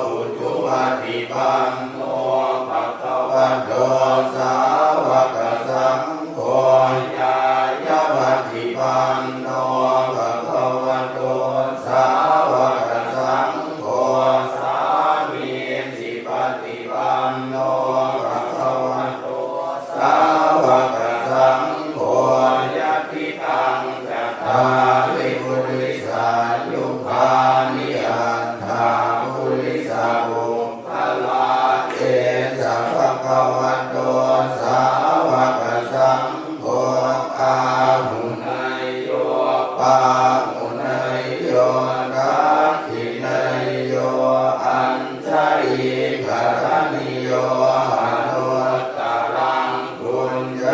อุจุปฏิปันโนภะคะวะโตสาวกสังโฆญายะปฏิปันโนภะคะวะโตสาวกสังโฆสามีจิปฏิปันโนภะคะวะโตสาวกสังโฆญาติตังจัตตาริปุริสายุคานิอัตถาปุริสาบุคลาเตสะภะคะวะโตสาวกสังโฆอาหุนัยโยปาหุนัยโยกัคขินัยโยอัญชลิกรณิโยอนุตตรังปุญญ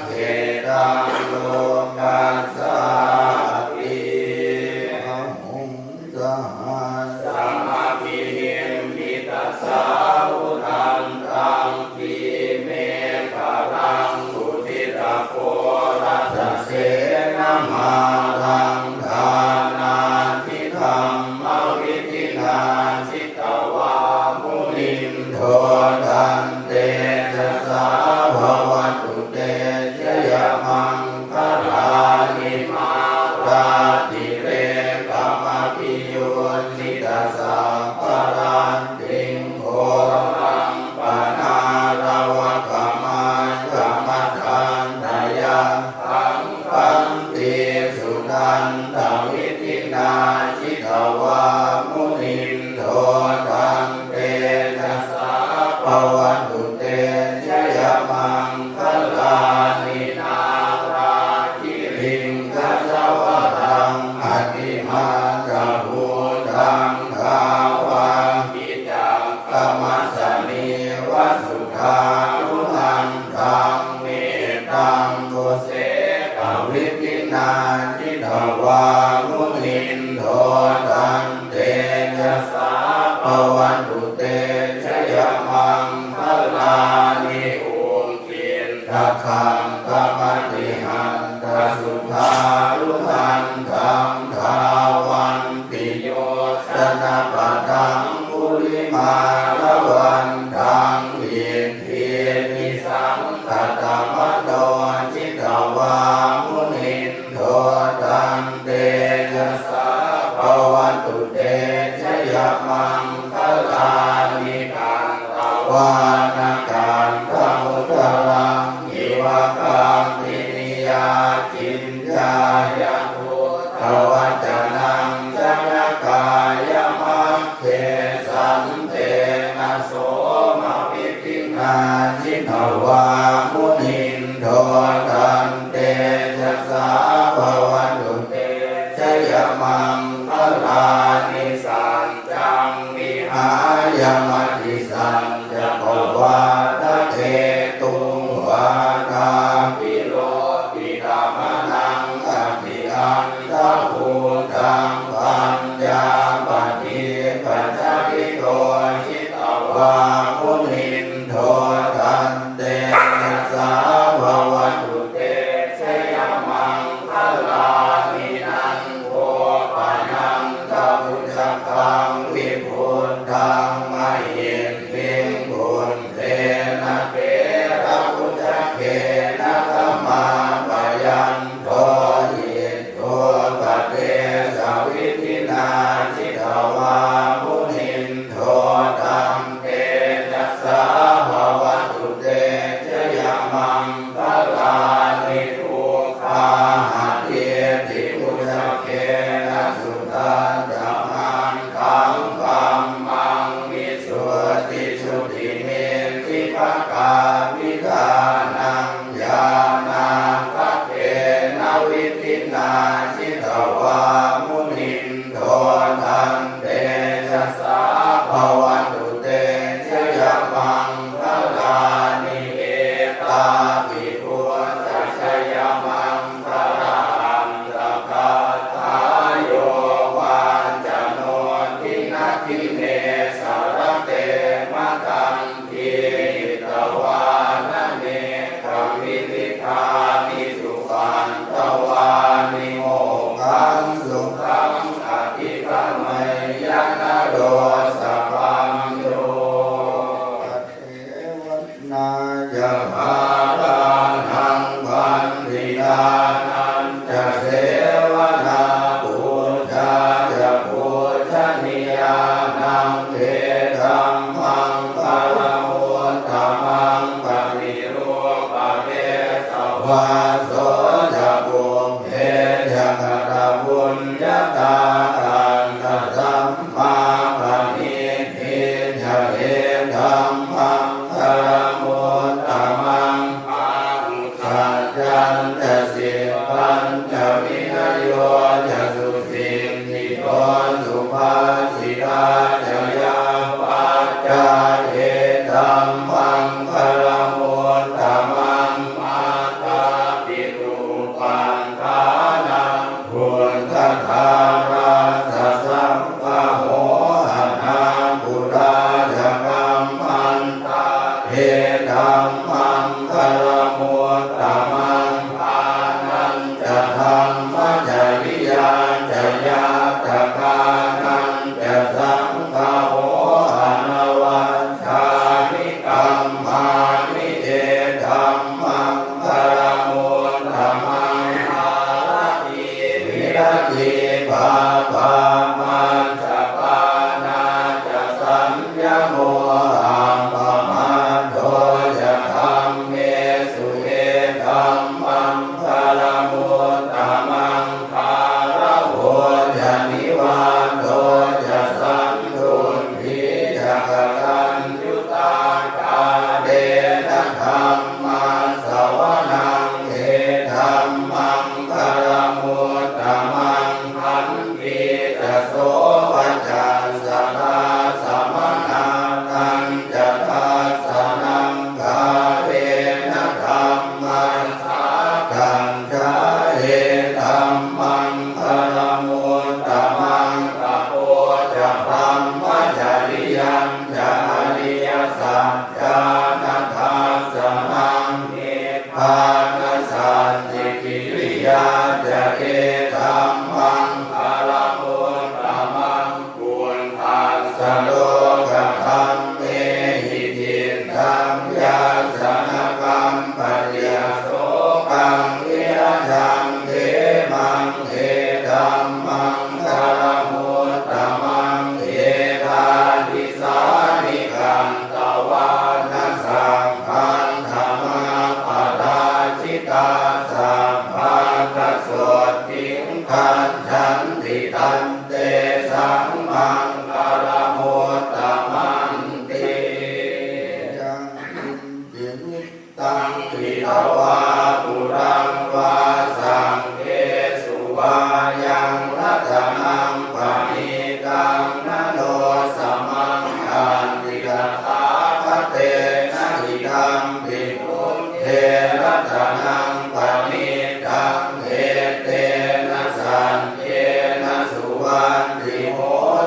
เขตังโลกัสสาปิอะหุงสหัสสัมมาปิหิมิตัสสาวุธันตังปิเมฆะรังอุทิตาโพรัสเสนะมารังทานาทิธัมมวิธินาจิตวามุนินโททันเตจะสาภวตุเตชยมังคลานิมาราติเรกามปิโยนิตัสสะปะรันติงโหรังปนารวะกามัญกามัฏฐานทายาขังขันติสุนันทวิธินาจิตวามุนินโททันเตนะสาภวตุเตชยมังคลานินาราธิริงกัสสวะรังอติมาจะภูตังภาวะกิจังกมัสสนิวัสสุขานุหันตังเมตังโกเสกวิธินาจิตวามุนินโททันเตนะสาภวตุเตชยมังคลานิอุกินทคังกมติหันตสุขารุหันตังทาวันติโยชนะปะทังปุริมาละวันตังเวียนเทียนิสังขตมะโตจิตวามุนินโททันเตนะสาภวตุเตชยมังคลานิกันตวานาการทมุตรังอิวะกังนินิยาจินจายานุทวัจนังจนกายมัคเขสันเตนะโสมวิธินาจิตวามุนินโททันเตจะสาภวตุเตชยมังคลานิสันจังมิหายมติสันจะภวะตะเทตุงวาทาปิโลปิธรรมนังอภิอันตะภูตังปัญญาปฏิปัจจคิโตชิตวามุนินโททันเตนะสาภวตุเตชยมังคลานินันโทปะนังตะพุทธคังวิพุทธังมหินทิงพุนเทนะเกระพุทธเกนะธัมมาปยันโทยิโตปะเตสวิธินาจิตวามุนินโทตังเต จะเอธัมมังคารมุตตมังสัจจันจะสิปัญจวินโยจะสุสิทธิโตสุภาสิตาจะยาปัจจาเอธัมมังคารมุตตมังมาตาปิตุปันธานังพุทธทาราสสัมภโหอะนาปุราชกัมมันตาเอธัมมังคารมุตตมังปานันจะธรรมจริยาจะยาตกานันจะสังฆโหอนวัชชานิกัมมานิเอธัมมังคารมุตตมังภารติวิรติภาภามันจะปานาจะสัญญโมอัมปมาโทจะธรรมเมสุเอธัมมังคารมุตตมังภารโหจะนิวาโทจะสันตุทิจะกตัญญูตากาเดนะธัมมัสสวนังเอธัมมังคารมุตตมังพันติจะโสปัญจสลาสมนานันจะทัสสนังกาเวนะธัมมัสสะกัญจาเอธัมมังคารมุตตมังตะโพจะธรรมจริยัญจะอริยสัจจานัทธัสสนังนิพพานสัจจิกิริยาจะเอธัมมังคารมุตตมังกุณทัสสะโลกธรรมเมหิทิตังยาสนกัมปัญญาโสกังวิรัชังเทมังเอธัมมังคารมุตตมังเอธาทิสานิกันตวานัสสังพันธมาปทาชิตาสัมพันธโสติงคันฉันติตันเตสังมังคารมุตตมังติยังอินติตังติทวาปุรังวาสังเกสุวายังรัตนังปณิตังนโนสมังคันติกถาคเตนะหิธัมปิพุทเทรัตนังปณิตังเอเตนะสันเยนะสุวันติโห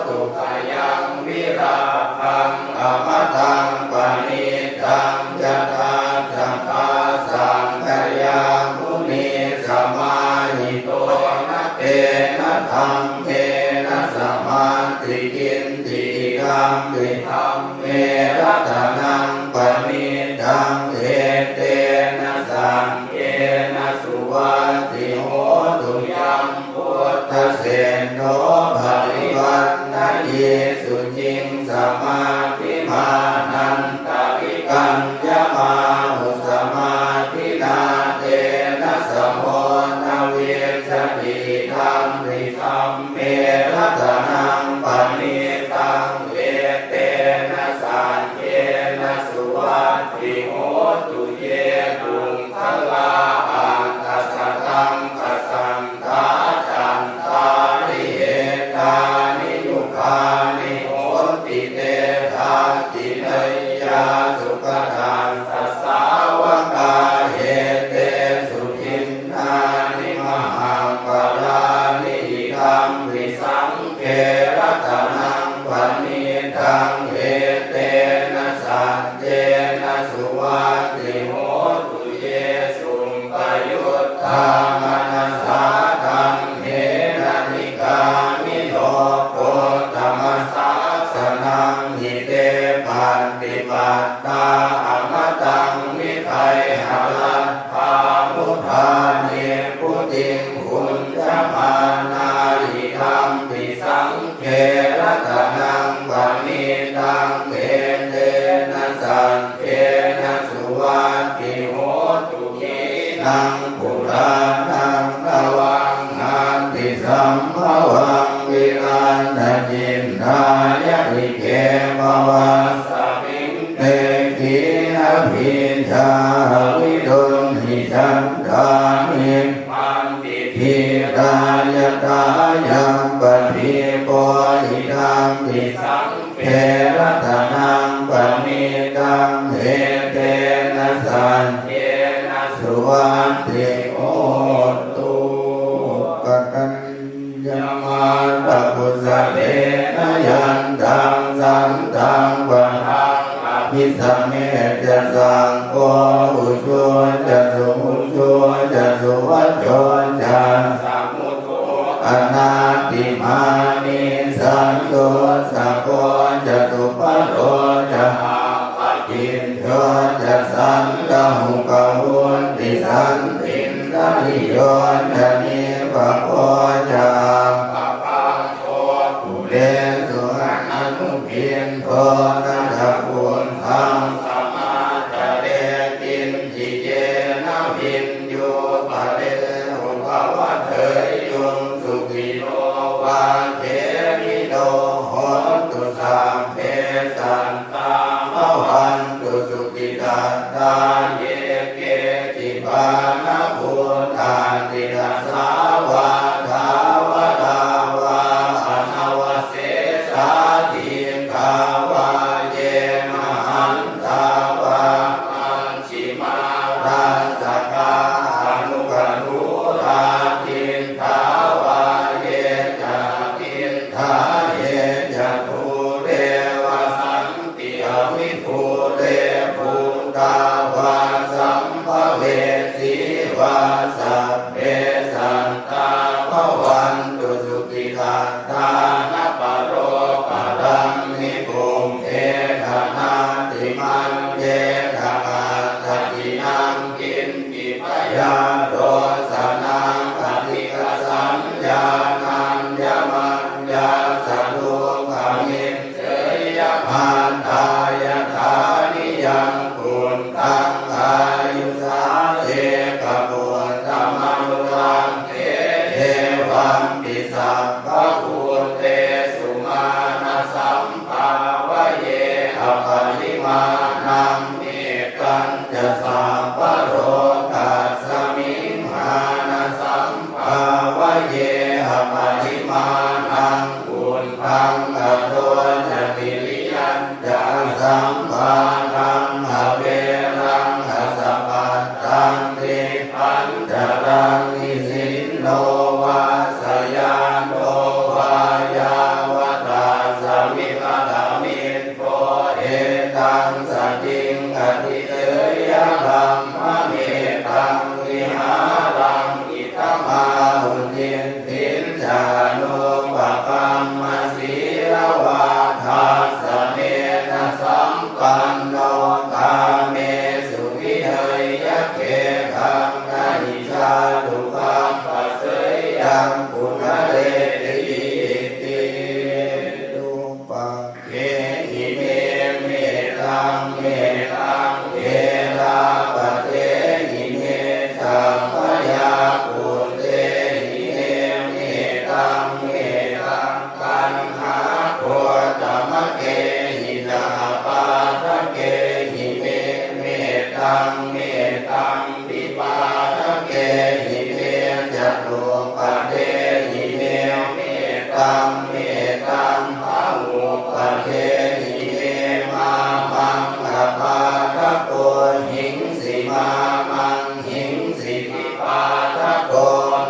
ตุขยังวิราคังอมตังปณิตังยถาจัตตาสังขยามุนีสมาหิโตนะเตนะธรรมเมนะสมาธิกินติกัมปิธรรมเมรัตนังปณิตังเอเตนะสังเยนะสุวันติโหตุยัมพุทธเสนโนภริวัตนะเยสุจิงสมาธิมานันตริกัญญมาหุสมาธินาเตนะสมโภนเวชติธรรมริธรรมเมรัตนังปณิตังเอเตนะสันเยนะสุวัตติโหตุเยตุงคลาอันตัสสะตังกัสสันทาจันทาริเหตานิยุคานิโหติเตทาติเนยยาสุขทานตัสสาวกาเหเตสุขินนานิมหังปรานิธรรมวิสังเกรัตนังปณิตังเอเตนะสัจเจนะสุวัตติโหตุเยสุงปยุตตามนัสสาธังเฮนะนิกามิโลโกตมัสสาสนังหิเตปันติปัตตาอมตังวิไทยหลัตถามุทานิพุติงคุณจมานาหิธรรมปิสังเกรัตนังปณิตังเอเตนะสันเกนะสุวัตติโหตุขีนังปุรานังนวังนันติสัมภวังวิรันตจินทายะวิเกมวาส สังวะพิสเมจะสังโฆอุชุจะสุมุชุจะสุวัจโจจะสัมมุโตอนาติมานิสันโตสัพโพจะตุปะโรจะจินโยจะสันตะหุกะหุนติสันตินทะนิโยจะนิปะโพจะปะปังโทตุเรสุอนุพินโทนะจะปุณธังสัมมาจาเรตินจิเจนะพินโยปะเรหุภวะเถยยุงสุขิโนวาเทมิโนโหตุสัมเพสันตาภวันตุสุขิตาตาเยเกจิปานะพุทธาตินาสาวาทาวะทาวาอนาวเสสาทิงขาวาเยมหันตาวามัญชิมาราสกาอนุกนุราทินทาวาเยจะทินทาเยจะภูเรวสันติอวิภูเรภูตาวาสัมภเวสีวาสัพเพสันตาภวันตุสุขิตาตานะปะโรปะรังนิพุงเทธนาติมันเทธนาตตินังกินกิปยาโดสนังปฏิกสัญญานังยมัญญาสัตตุขมินเจยมันตายธานิยังปุณตังอายุสาเอกปุณธรรมนุรังเทเทวัมปิสัพพะภูเตสุมาณสัมภาวะเยอปริมาณังเมกันจะสัพพะโรกัสสมิงหานะสัมภาวะเยอปริมาณังปุณตังอโตจะติริยัญจะสัมภารังอเวรังอสัพพันตังติปัญจรังนิสินโนวาสยานโนวายาวตาสมิปะทามินโพเอตังสจิงอธิเตยะรัมมะเมตังวิหารังอิทัมมาหุนตินทินจานุปะปัมมะสีลวาทาสเนนะสัมปันโนกาเมสุวิเนยยะเขขังนาหิชาตุคัมปัสเสยยังปุณเรติติตุปะเกหิเมเมตังเมตังเอลาปะเตหิเมตังปะยาปุเตหิเมเมตังเมตังกันหาโคตมะเกหินาปาทะเกหิเมเมตังเมตังปิปาทะเกหิเมจตุปะเทหิเมเมตังเมตังภาวุปะเทหิเมมามังอปาทะโกหิงสิมามังหิงสิปิปาทะโก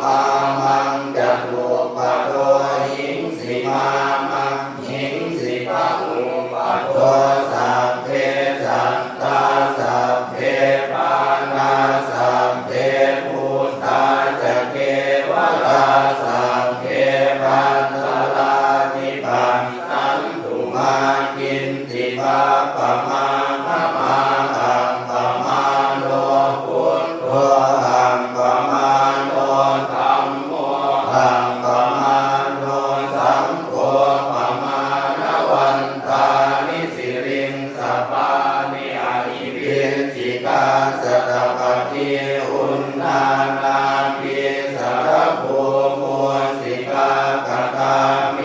มามังจตุปะโตหิงสิมามังหิงสิปะอุปะโตสัพเพสันตาสัพเพปานาสัพเพพุทธาจะเกวราสัพเพปันตลานิปันตันตุมากินติภาปะมาภะมาอังปะมาโนพุทโธอังปะมาโนธัมโมอังปะมาโนสังโฆปะมาณวันตานิสิริงสัพพานิอาหิปิจิกาสัตตปฏิอุณนานาปิสัรภูมุสิกากตามิ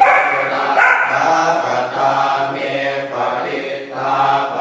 ราตากตาเมปริตาป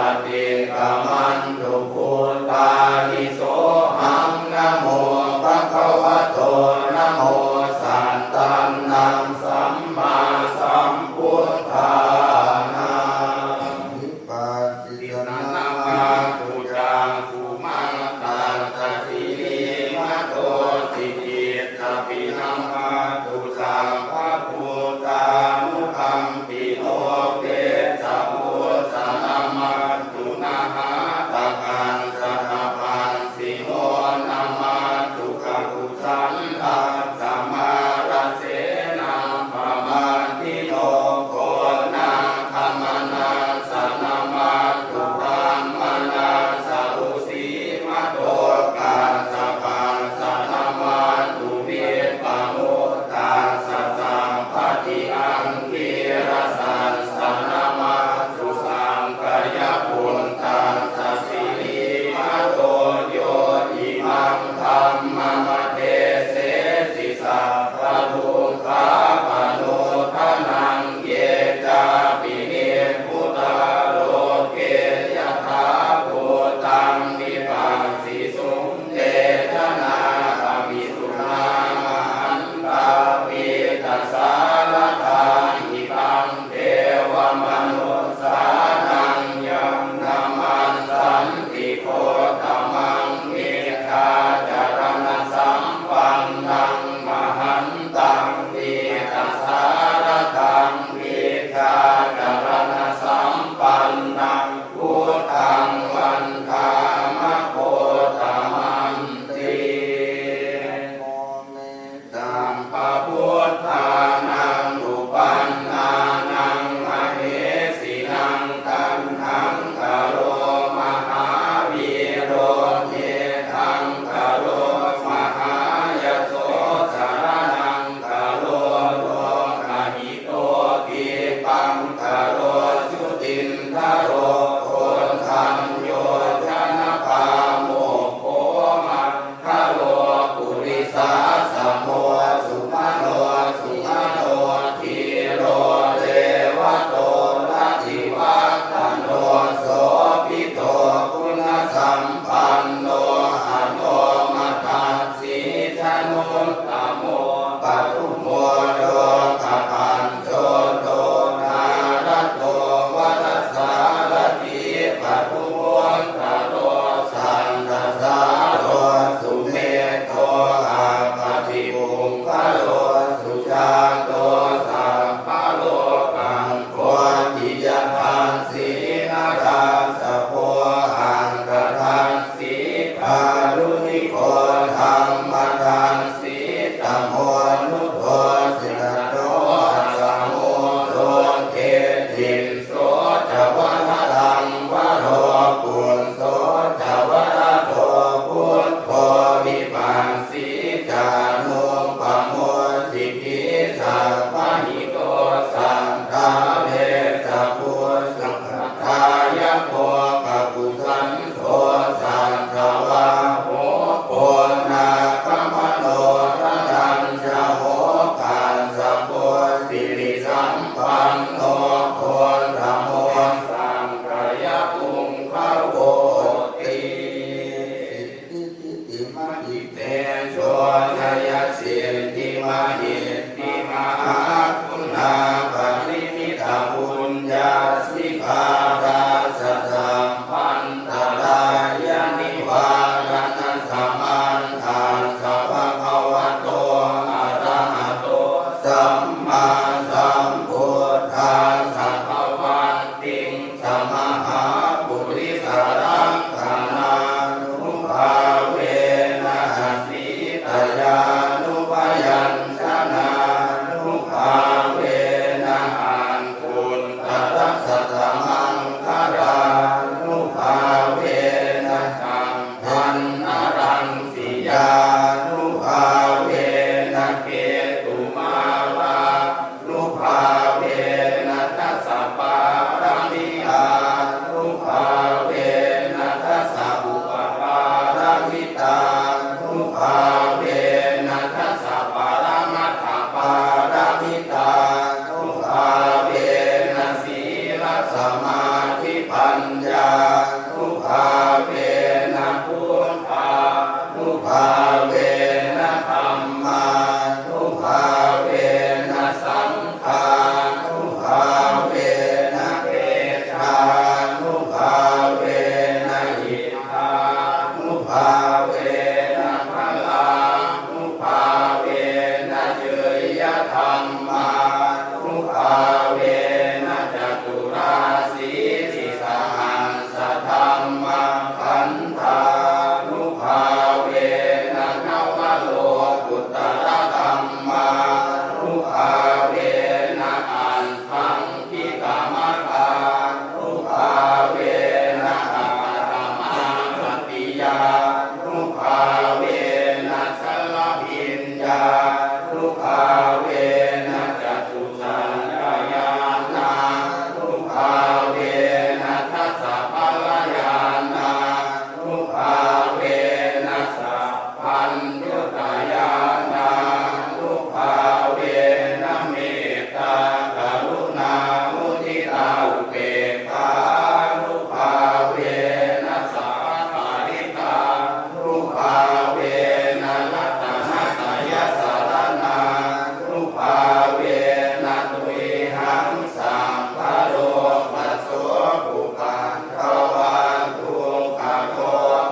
มหาปุริสรังคณานุภาเวนะสีตยานุปยัญชนะนุภาเวนะอันคุณตัสสะธรรมังคารานุภาเวนะสังพันนรังสิยานุภาเวนะเกตุมารานุภาเวนะทัสสะปารามิยานุภาเวนะทัสสะอุปปารามิตานุภาเวนะทัสสะปารามัตถปารามิตานุภาเวนะศีลสมาธิปัญญานุภาเวนะพุทธานุภาเวนะธัมมานุภาเวนะสังฆานุภาเวนะเตชานุภาเวนะหิทธานุภาเวนะพลานุภาเวนะเจยธรรมานุภาเวนะจตุราสีทิสหันสธรรมขันธานุภาเวนะนวโลกุตตรธรรมานุภาเวนะอันทังคิกามกานุภาเวนะอัปปะมาสติยานุภาเวนะสัลลพิญญานุภาเวนะจตุสัญญายานานุภาเวนะทัสสะปัลลยานานุภาเวนะสัพพัญญุตายานานุภาเวนะเมตตากรุณามุทิตาอุเบกขานุภาเวนะสัพพะริตานุภาเวนะรัตนะตยสารนานุภาเวนะตุยหังสัมภโรปัสโสปุปันทวันตุขโต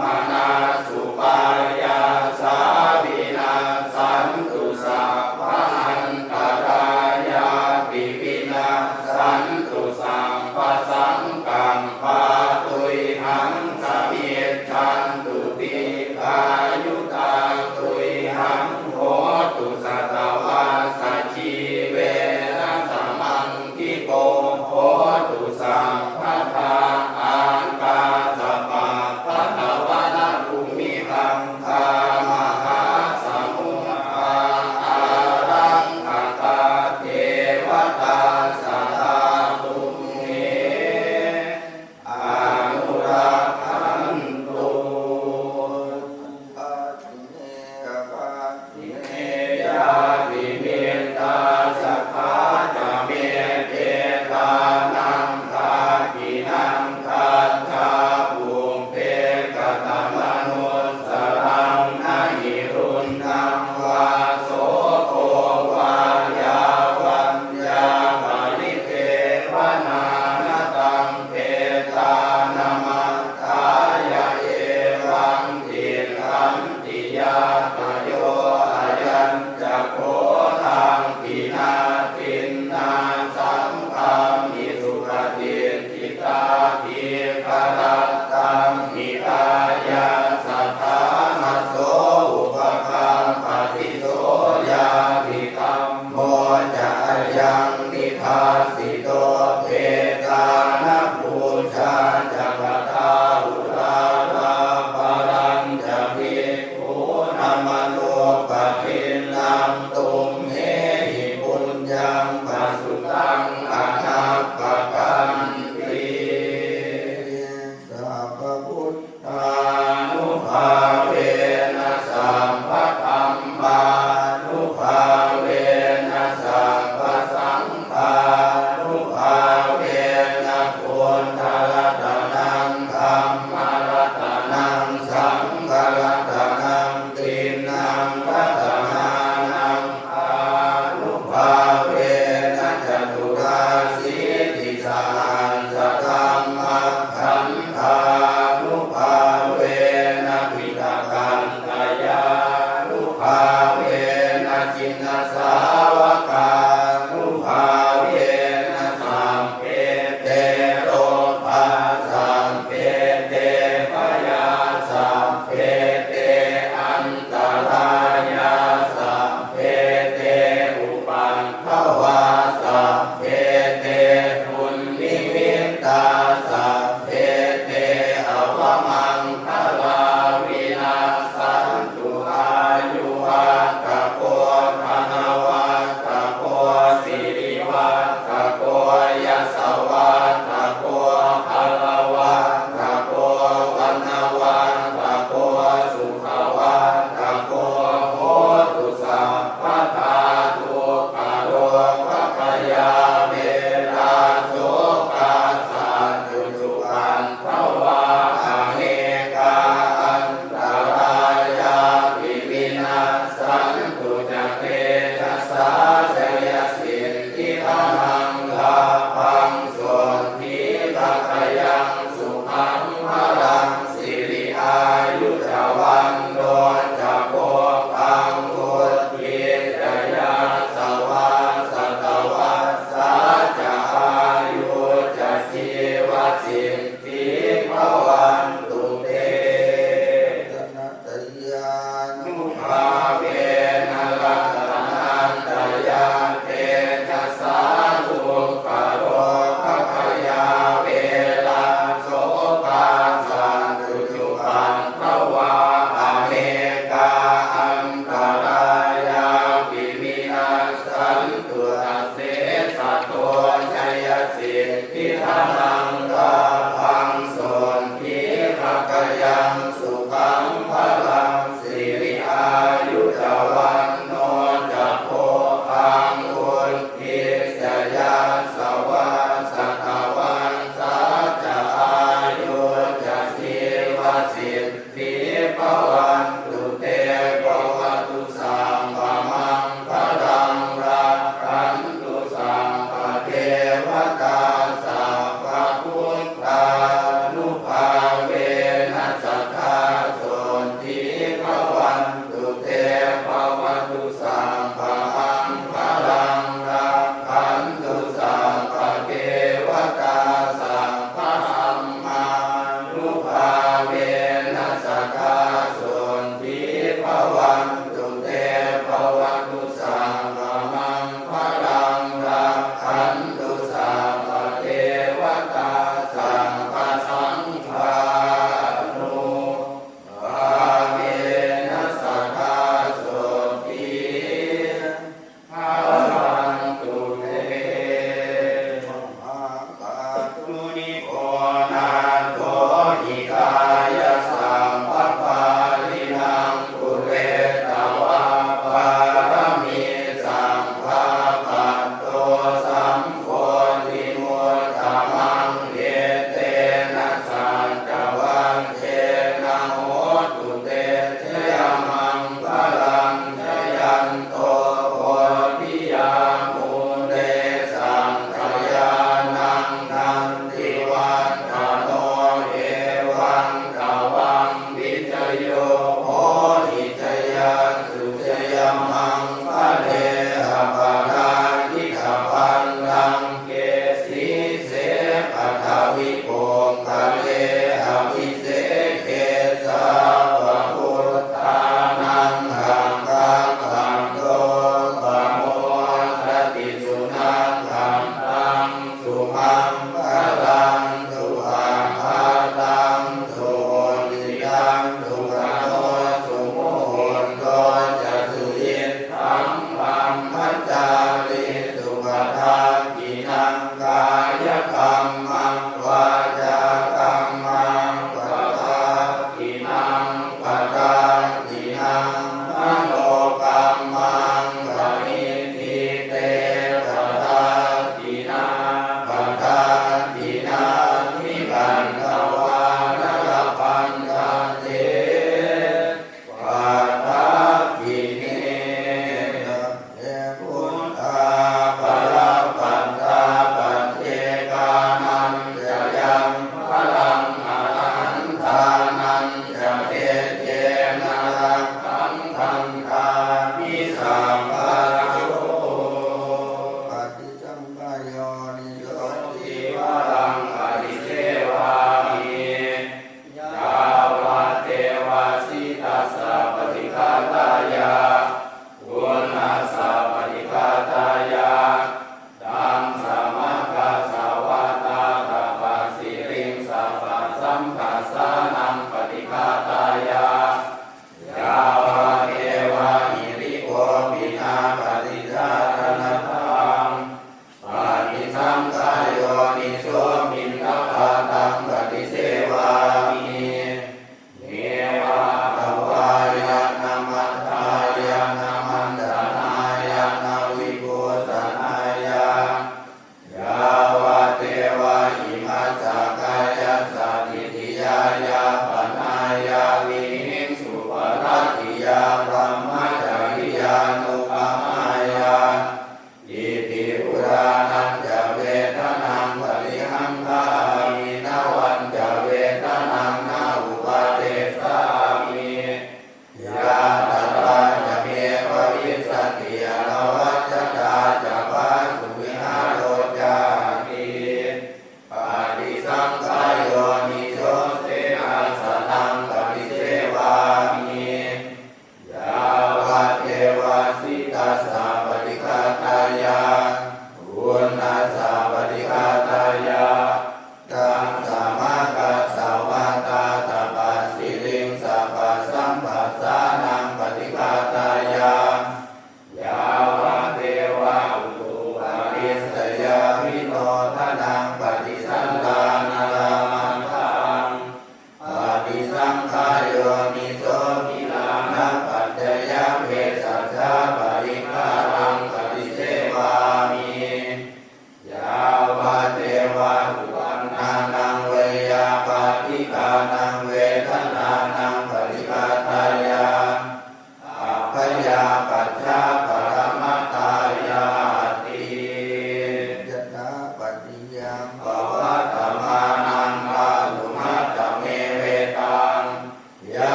มานาสุปายาสาวินาสันตุสัพพันตรายาปิวินาสันตุสัมปสังกัมปาตุยหังสมิจฉันตุติกายุตังตุยหังโหตุสัตวาสัจจีเวนะสมังคิโกโหตุสัมภัทธาอากาสปะภัทวนาภูมิคังคามหาสมุทธาอารังคตาเทวตาสัทธาตุเมอนุรักขันตุอาทิเนกาทิเนยาติเมตตาสัพพะจะเมเตตานังคากินังคัจฉาภูมิเปกตมนุสสรังนาหิรุณังวาโสโภวายาวัญญาปริเทวนานาตังเทตานามัตถายาเอวังทิขันติยาตโยอายัญจะโคทังปินาทินนาสังฆามิสุขติทิตาทิคารัตตังหิตายาสัทธานัสโสอุปคัมปติโสยาภิธัมโมจะยังนิทาสิโตเปตานะปูชาจ ยังสุขังพลังสิริอายุจวันโดจะโพคังพุทธิจยาสวาสตวัสสะจะอายุจะชีวสิทธิภวันตุเตนัตยานุภาเวนะลัตนันตยาเตนะสาธุกโรภคยาเวลาโสภาสันตุจุปันทวาอเนกาอันตรายาปิมินัสสันตุตัสเสสะโตชัยสิทธิธนังกาพัง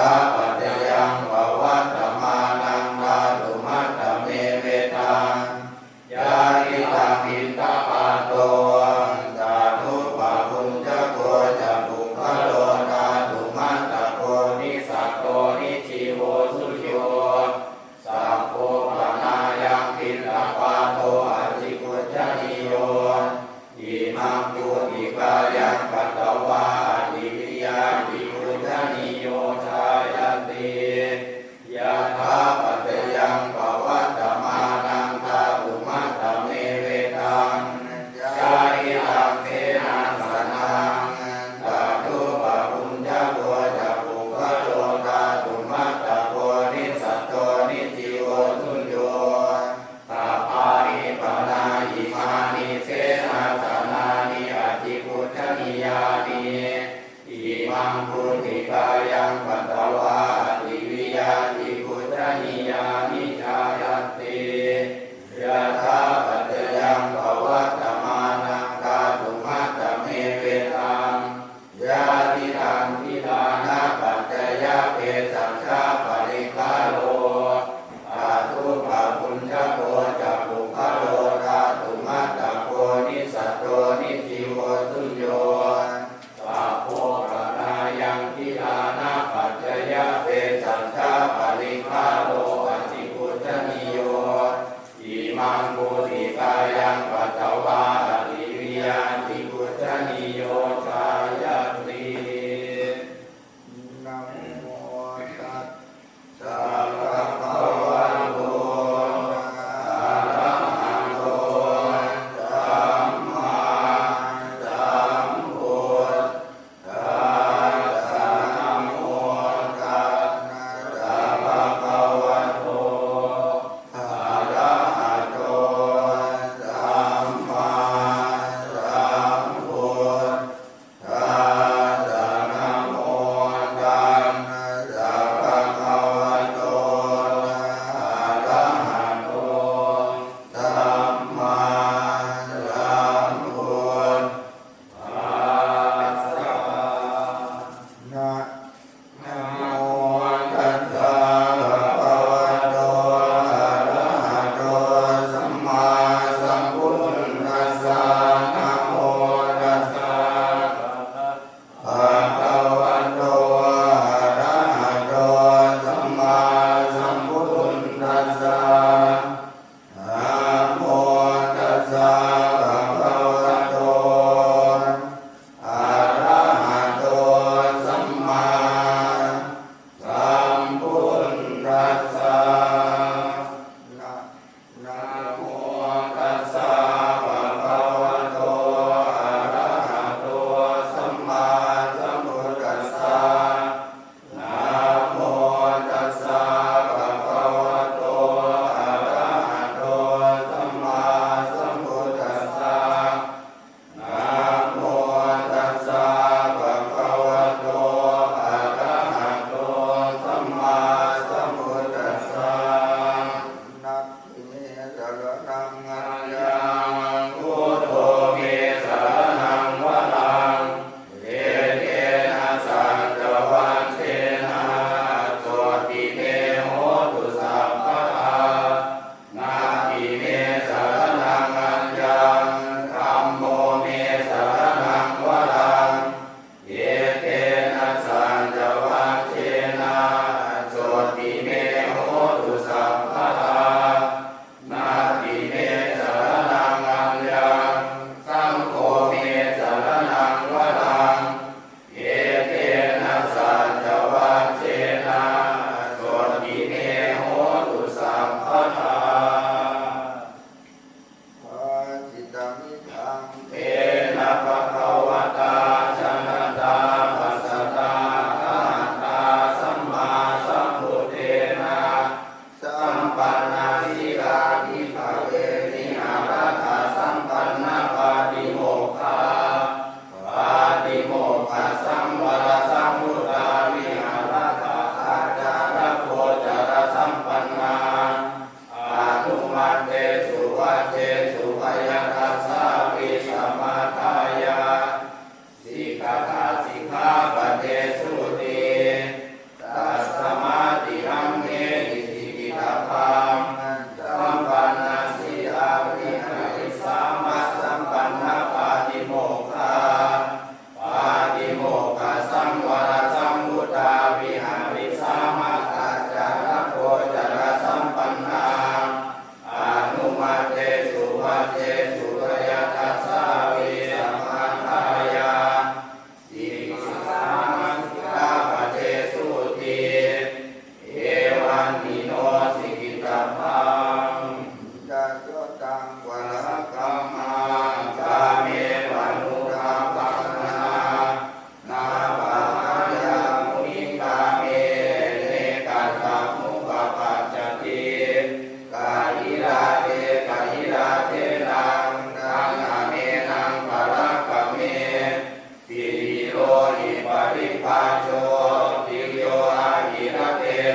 าปัจจยังภวัตมานังนาตุมัตตเมเวตังยานิตังอินทปาโตสาธุปะปุญจโกจะปุคโลนาตุมัตตโกนิสัตโตนิจิโวสุโยสัพโพปนายังอินทปาโตอจิกุจจนิโยอิมังปุถิกายังปัตตวาอธิวิยาจิกุจจนิโยชายา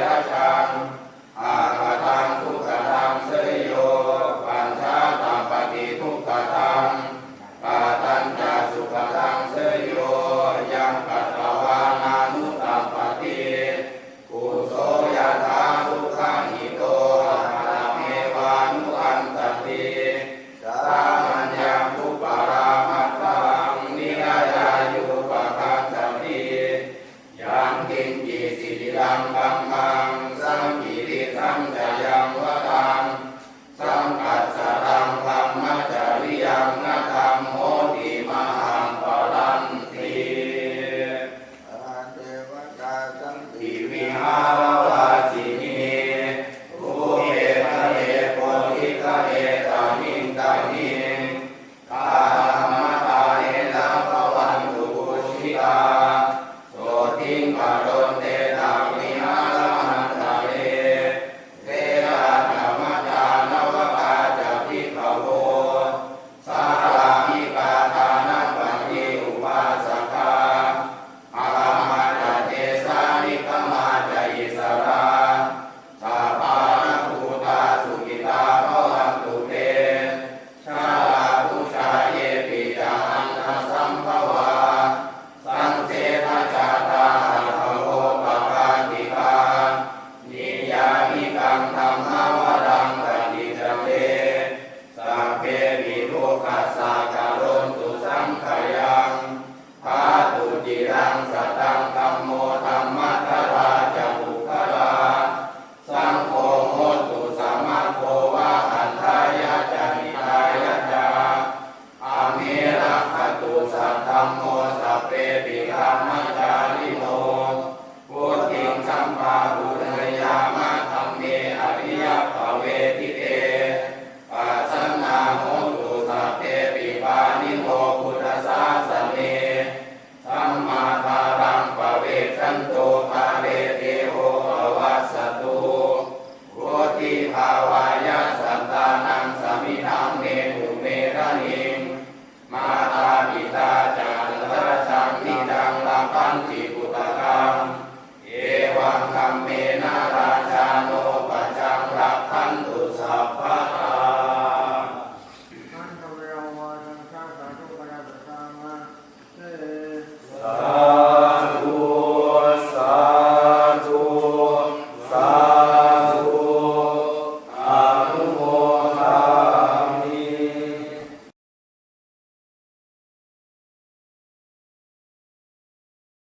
ระชังอาคาตังทุกขตังเสยโยปัญชาตัมปฏิทุกขตังปาตัญจาสุขตังเสยโยยังปัตตวานานุตัมปฏิกุโสยถาทุกขาหิโตอาเมวานุอันตติสามัญญังทุปารามัตตังนิรายายุปะคัสสติยังกินจิสิริรังกัม